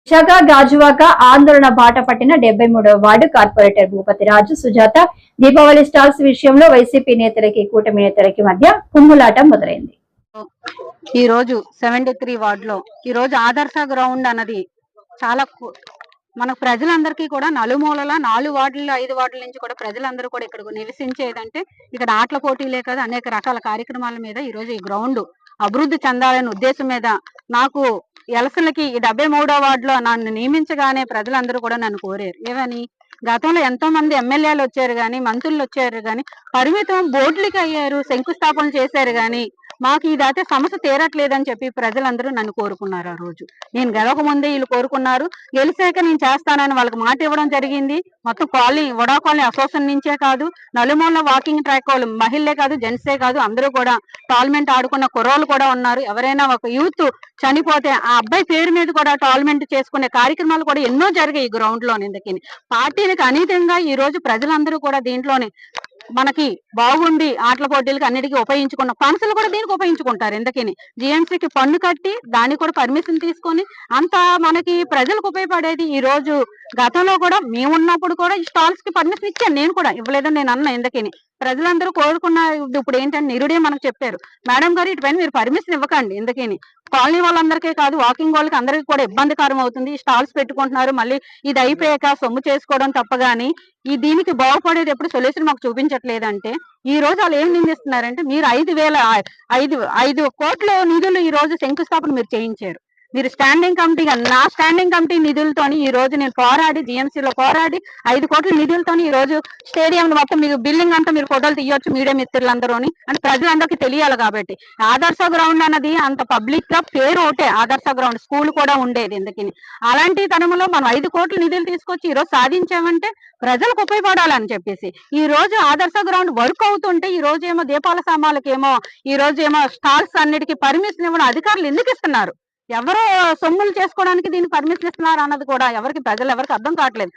విశాఖ గాజువాక ఆందోళన బాట పట్టిన 73వ వార్డు కార్పొరేటర్ భూపతి రాజు సుజాత దీపావళి స్టాల్స్ విషయంలో వైసీపీ నేతలకి కూటమి నేతలకి మధ్య కుమ్ములాట మొదలైంది. ఈ రోజు 73 వార్డులో ఈ రోజు ఆదర్శ గ్రౌండ్ అన్నది చాలా మన ప్రజలందరికీ కూడా నలుమూలల 4 వార్డులు 5 వార్డుల నుంచి కూడా ప్రజలందరూ కూడా ఇక్కడ నివసించేదంటే ఇక్కడ ఆటల పోటీలే కాదు అనేక రకాల కార్యక్రమాల మీద ఈ రోజు ఈ గ్రౌండ్ అభివృద్ధి చెందాలనే ఉద్దేశం మీద నాకు ఎలక్షన్లకి ఈ 73వ వార్డులో నన్ను నియమించగానే ప్రజలందరూ కూడా నన్ను కోరారు. ఏమని గతంలో ఎంతో మంది ఎమ్మెల్యేలు వచ్చారు గాని మంత్రులు వచ్చారు గాని పరిమితం బోర్డులకి అయ్యారు, శంకుస్థాపన చేశారు గాని మాకు ఇదైతే సమస్య తీరట్లేదని చెప్పి ప్రజలందరూ నన్ను కోరుకున్నారు. ఆ రోజు నేను గెలవక ముందే వీళ్ళు కోరుకున్నారు. గెలిచాక నేను చేస్తానని వాళ్ళకి మాట ఇవ్వడం జరిగింది. మొత్తం కాలనీ వడా కాలనీ అసోసియేషన్ నుంచే కాదు, నలుమూల వాకింగ్ ట్రాక్ వాళ్ళు మహిళలే కాదు, జెంట్సే కాదు, అందరూ కూడా టార్నమెంట్ ఆడుకున్న కుర్రోళ్ళు కూడా ఉన్నారు. ఎవరైనా ఒక యూత్ చనిపోతే ఆ అబ్బాయి పేరు మీద కూడా టార్నమెంట్ చేసుకునే కార్యక్రమాలు కూడా ఎన్నో జరిగాయి ఈ గ్రౌండ్ లో. ఎందుకని పార్టీలకు అనీతంగా ఈ రోజు ప్రజలందరూ కూడా దీంట్లోనే మనకి బాగుండి ఆటల పోటీలకు అన్నిటికీ ఉపయోగించుకున్న ఫండ్స్ కూడా దీనికి ఉపయోగించుకుంటారు. ఎందుకని జిఎంసీకి పన్ను కట్టి దానికి కూడా పర్మిషన్ తీసుకొని అంత మనకి ప్రజలకు ఉపయోగపడేది. ఈ రోజు గతంలో కూడా మేమున్నప్పుడు కూడా ఈ స్టాల్స్ కి పర్మిషన్ ఇచ్చాను, నేను కూడా ఇవ్వలేదని నేను అన్నా. ఎందుకని ప్రజలందరూ కోరుకున్న ఇప్పుడు ఏంటంటే నిరుడే మనకు చెప్పారు, మేడం గారు ఇటుపైన మీరు పర్మిషన్ ఇవ్వకండి. ఎందుకని కాలనీ వాళ్ళందరికీ కాదు వాకింగ్ వాళ్ళకి అందరికీ కూడా ఇబ్బందికరం అవుతుంది. స్టాల్స్ పెట్టుకుంటున్నారు, మళ్ళీ ఇది అయిపోయాక సొమ్ము చేసుకోవడం తప్పగాని ఈ దీనికి బాగుపడేది ఎప్పుడు సొల్యూషన్ మాకు చూపించట్లేదంటే ఈ రోజు వాళ్ళు ఏం నిందిస్తున్నారంటే మీరు 5 కోట్ల నిధులు ఈ రోజు శంకుస్థాపన మీరు చేయించారు. మీరు స్టాండింగ్ కమిటీగా నా స్టాండింగ్ కమిటీ నిధులతోని ఈ రోజు నేను పోరాడి జిఎంసీలో పోరాడి 5 కోట్ల నిధులతోని ఈ రోజు స్టేడియం మొత్తం మీకు బిల్డింగ్ అంతా మీరు ఫోటోలు తీయొచ్చు మీడియా మిత్రులందరూ అని ప్రజలందరికీ తెలియాలి. కాబట్టి ఆదర్శ గ్రౌండ్ అన్నది అంత పబ్లిక్ గా పేరు ఒకటే ఆదర్శ గ్రౌండ్, స్కూల్ కూడా ఉండేది. ఎందుకని అలాంటి తరంలో మనం 5 కోట్ల నిధులు తీసుకొచ్చి ఈ రోజు సాధించామంటే ప్రజలకు ఉపయోగపడాలని చెప్పేసి ఈ రోజు ఆదర్శ గ్రౌండ్ వర్క్ అవుతుంటే ఈ రోజు ఏమో దీపాల సామాన్లకేమో ఈ రోజు ఏమో స్టాల్స్ అన్నిటికీ పర్మిషన్ ఇవ్వడం అధికారులు ఎందుకు ఇస్తున్నారు? ఎవరో సొమ్ములు చేసుకోవడానికి దీనికి పర్మిషన్ ఇస్తున్నారు అన్నది కూడా ఎవరికి అర్థం కావట్లేదు.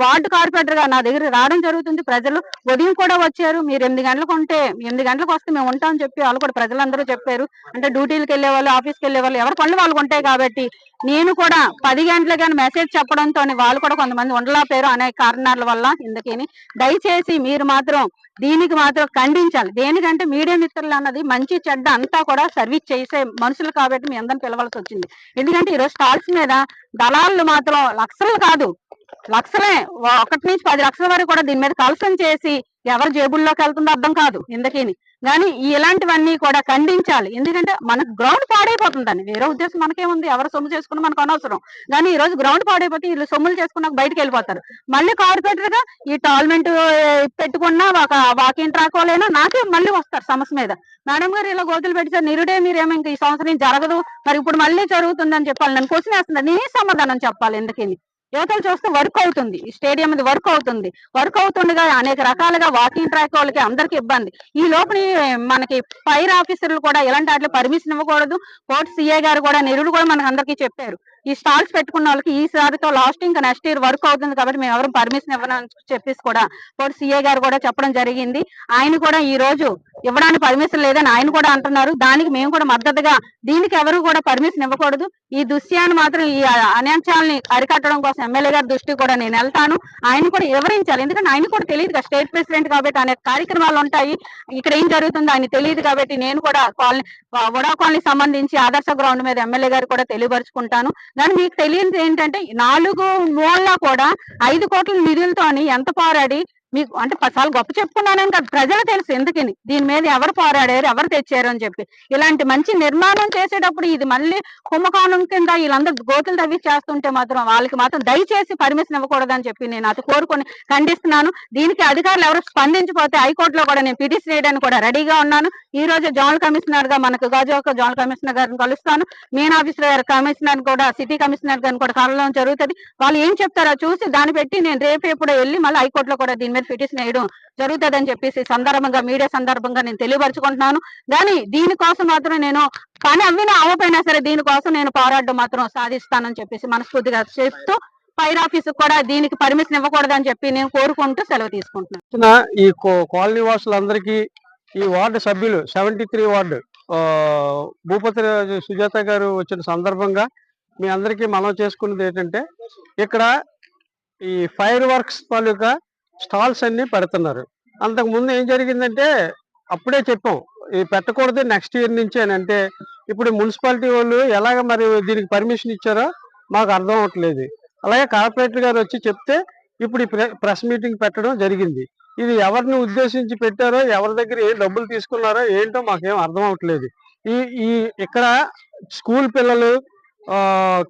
వార్డు కార్పొరేటర్ గా నా దగ్గర రావడం జరుగుతుంది. ప్రజలు ఉదయం కూడా వచ్చారు. మీరు 8 గంటలకు ఉంటే 8 గంటలకు వస్తే మేము ఉంటామని చెప్పి వాళ్ళు కూడా ప్రజలందరూ చెప్పారు. అంటే డ్యూటీలకు వెళ్లే వాళ్ళు, ఆఫీస్కి వెళ్లే వాళ్ళు ఎవరి పనులు వాళ్ళకు ఉంటాయి. కాబట్టి నేను కూడా 10 గంటలకు కానీ మెసేజ్ చెప్పడంతో వాళ్ళు కూడా కొంతమంది ఉండలేకపోయారు అనేక కారణాల వల్ల. ఎందుకని దయచేసి మీరు మాత్రం దీనికి మాత్రం ఖండించాలి. దేనికంటే మీడియా మిత్రులు అన్నది మంచి చెడ్డ అంతా కూడా సర్వీస్ చేసే మనుషులు కాబట్టి మీ అందరిని పిలవాల్సి వచ్చింది. ఎందుకంటే ఈరోజు స్టాల్స్ మీద దళాలు మాత్రం లక్షలు కాదు, లక్షలే 1 నుంచి 10 లక్షల వరకు కూడా దీని మీద కలసం చేసి ఎవరు జేబుల్లోకి వెళ్తుందో అర్థం కాదు. ఎందుకని కానీ ఇలాంటివన్నీ కూడా ఖండించాలి. ఎందుకంటే మనకు గ్రౌండ్ పాడైపోతుందని వేరే ఉద్దేశం మనకేముంది, ఎవరు సొమ్ము చేసుకుని మనకు అనవసరం. కానీ ఈ రోజు గ్రౌండ్ పాడైపోతే వీళ్ళు సొమ్ములు చేసుకున్నాక బయటకు వెళ్ళిపోతారు. మళ్ళీ కార్పొరేటర్ గా ఈ టార్నమెంట్ పెట్టుకున్న ఒక వాకింగ్ ట్రాక్ వాళ్ళైనా నాకే మళ్ళీ వస్తారు సమస్య మీద. మేడం గారు ఇలా గోతులు పెట్టారు నిరుడే మీరేమో ఇంకా ఈ సంవత్సరం జరగదు మరి ఇప్పుడు మళ్ళీ జరుగుతుందని చెప్పాలి. నన్ను క్వశ్చన్ వేస్తున్నారు, నేనే సమాధానం చెప్పాలి. ఎందుకని యువతలు చూస్తే వర్క్ అవుతుంది, ఈ స్టేడియం మీద వర్క్ అవుతుండగా అనేక రకాలుగా వాకింగ్ ట్రాక్ వాళ్ళకి అందరికి ఇబ్బంది. ఈ లోపల మనకి ఫైర్ ఆఫీసర్లు కూడా ఇలాంటి వాటిలో పర్మిషన్ ఇవ్వకూడదు. కోర్టు సిఏ గారు కూడా నిరుడు కూడా మనకు అందరికీ చెప్పారు, ఈ స్టాల్స్ పెట్టుకున్న వాళ్ళకి ఈసారితో లాస్ట్ ఇంకా నెక్స్ట్ ఇయర్ వర్క్ అవుతుంది కాబట్టి మేము ఎవరు పర్మిషన్ ఇవ్వనని చెప్పేసి కూడా కోర్టు సిఏ గారు కూడా చెప్పడం జరిగింది. ఆయన కూడా ఈ రోజు ఇవ్వడానికి పర్మిషన్ లేదని ఆయన కూడా అంటున్నారు. దానికి మేము కూడా మద్దతుగా దీనికి ఎవరు కూడా పర్మిషన్ ఇవ్వకూడదు. ఈ దృశ్యాన్ని మాత్రం ఈ అన్యాయాన్ని అరికట్టడం కోసం ఎమ్మెల్యే గారి దృష్టి కూడా నేను వెళ్తాను. ఆయన కూడా వివరించాలి. ఎందుకంటే ఆయన కూడా తెలియదు కదా, స్టేట్ ప్రెసిడెంట్ కాబట్టి అనేక కార్యక్రమాలు ఉంటాయి, ఇక్కడ ఏం జరుగుతుందో ఆయన తెలియదు. కాబట్టి నేను కూడా వడా కాలనీ సంబంధించి ఆదర్శ గ్రౌండ్ మీద ఎమ్మెల్యే గారు కూడా తెలియపరుచుకుంటాను. కానీ మీకు తెలియదు ఏంటంటే 4 మూలలా కూడా 5 కోట్ల నిధులతోని ఎంత పోరాడి మీకు అంటే చాలా గొప్ప చెప్పుకున్నానని కాదు, ప్రజలు తెలుసు ఎందుకని దీని మీద ఎవరు పోరాడారు ఎవరు తెచ్చారు అని చెప్పి. ఇలాంటి మంచి నిర్మాణం చేసేటప్పుడు ఇది మళ్ళీ కుంభకోణం కింద వీళ్ళందరూ గోతులు తవ్వి చేస్తుంటే మాత్రం వాళ్ళకి మాత్రం దయచేసి పర్మిషన్ ఇవ్వకూడదని చెప్పి నేను అది కోరుకొని ఖండిస్తున్నాను. దీనికి అధికారులు ఎవరు స్పందించిపోతే హైకోర్టులో కూడా నేను పిటిషన్ వేయడానికి కూడా రెడీగా ఉన్నాను. ఈ రోజు జోనల్ కమిషనర్ గా మనకు గాజువాక జోనల్ కమిషనర్ గారిని కలుస్తాను. మెయిన్ ఆఫీసర్ కమిషనర్ కూడా సిటీ కమిషనర్ గారిని కూడా కలవడం జరుగుతుంది. వాళ్ళు ఏం చెప్తారో చూసి దాన్ని పెట్టి నేను రేపు ఎప్పుడో వెళ్ళి మళ్ళీ హైకోర్టులో కూడా దీని మీద పిటిషన్ వేయడం జరుగుతుందని చెప్పేసి సందర్భంగా మీడియా సందర్భంగా నేను తెలియపరుచుకుంటున్నాను. కానీ దీనికోసం మాత్రం నేను పని అవ్వపోయినా సరే దీనికోసం నేను పోరాటం మాత్రం సాధిస్తానని చెప్పేసి మనస్ఫూర్తిగా చెప్తూ ఫైర్ ఆఫీస్ కూడా దీనికి పర్మిషన్ ఇవ్వకూడదని చెప్పి నేను కోరుకుంటూ సెలవు తీసుకుంటున్నాను. ఈ కాలనీ వాసులందరికీ ఈ వార్డు సభ్యులు 73 వార్డు భూపతి సుజాత గారు వచ్చిన సందర్భంగా మీ అందరికీ మనం చేసుకున్నది ఏంటంటే, ఇక్కడ ఈ ఫైర్ వర్క్స్ తాలూకా స్టాల్స్ అన్ని పెడుతున్నారు. అంతకు ముందు ఏం జరిగిందంటే అప్పుడే చెప్పాం, ఇది పెట్టకూడదు నెక్స్ట్ ఇయర్ నుంచి అని. అంటే ఇప్పుడు మున్సిపాలిటీ వాళ్ళు ఎలాగ మరి దీనికి పర్మిషన్ ఇచ్చారో మాకు అర్థం అవ్వట్లేదు. అలాగే కార్పొరేటర్ గారు వచ్చి చెప్తే ఇప్పుడు ఈ ప్రెస్ మీటింగ్ పెట్టడం జరిగింది. ఇది ఎవరిని ఉద్దేశించి పెట్టారో, ఎవరి దగ్గర ఏ డబ్బులు తీసుకున్నారో ఏంటో మాకేం అర్థం అవ్వట్లేదు. ఈ ఈ ఇక్కడ స్కూల్ పిల్లలు,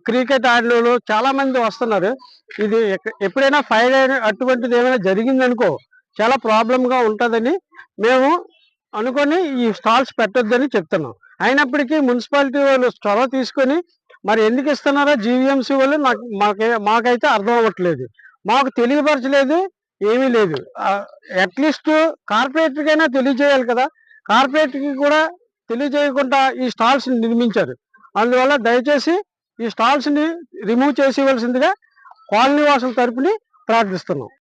క్రికెట్ ఆడిన చాలా మంది వస్తున్నారు. ఇది ఎప్పుడైనా ఫైర్ అటువంటిది ఏమైనా జరిగిందనుకో చాలా ప్రాబ్లం గా ఉంటుందని మేము అనుకొని ఈ స్టాల్స్ పెట్టొద్దని చెప్తున్నాం. అయినప్పటికీ మున్సిపాలిటీ వాళ్ళు చొరవ తీసుకొని మరి ఎందుకు ఇస్తున్నారో జీవీఎంసీ వాళ్ళు మాకైతే అర్థం అవ్వట్లేదు. మాకు తెలియపరచలేదు, ఏమీ లేదు. అట్లీస్ట్ కార్పొరేటర్ కైనా తెలియజేయాలి కదా. కార్పొరేటర్ కి కూడా తెలియజేయకుండా ఈ స్టాల్స్ నిర్మించారు. అందువల్ల దయచేసి ఈ స్టాల్స్ ని రిమూవ్ చేసేవలసిందిగా కాలనీ వాసుల తరపుని ప్రార్థిస్తున్నాం.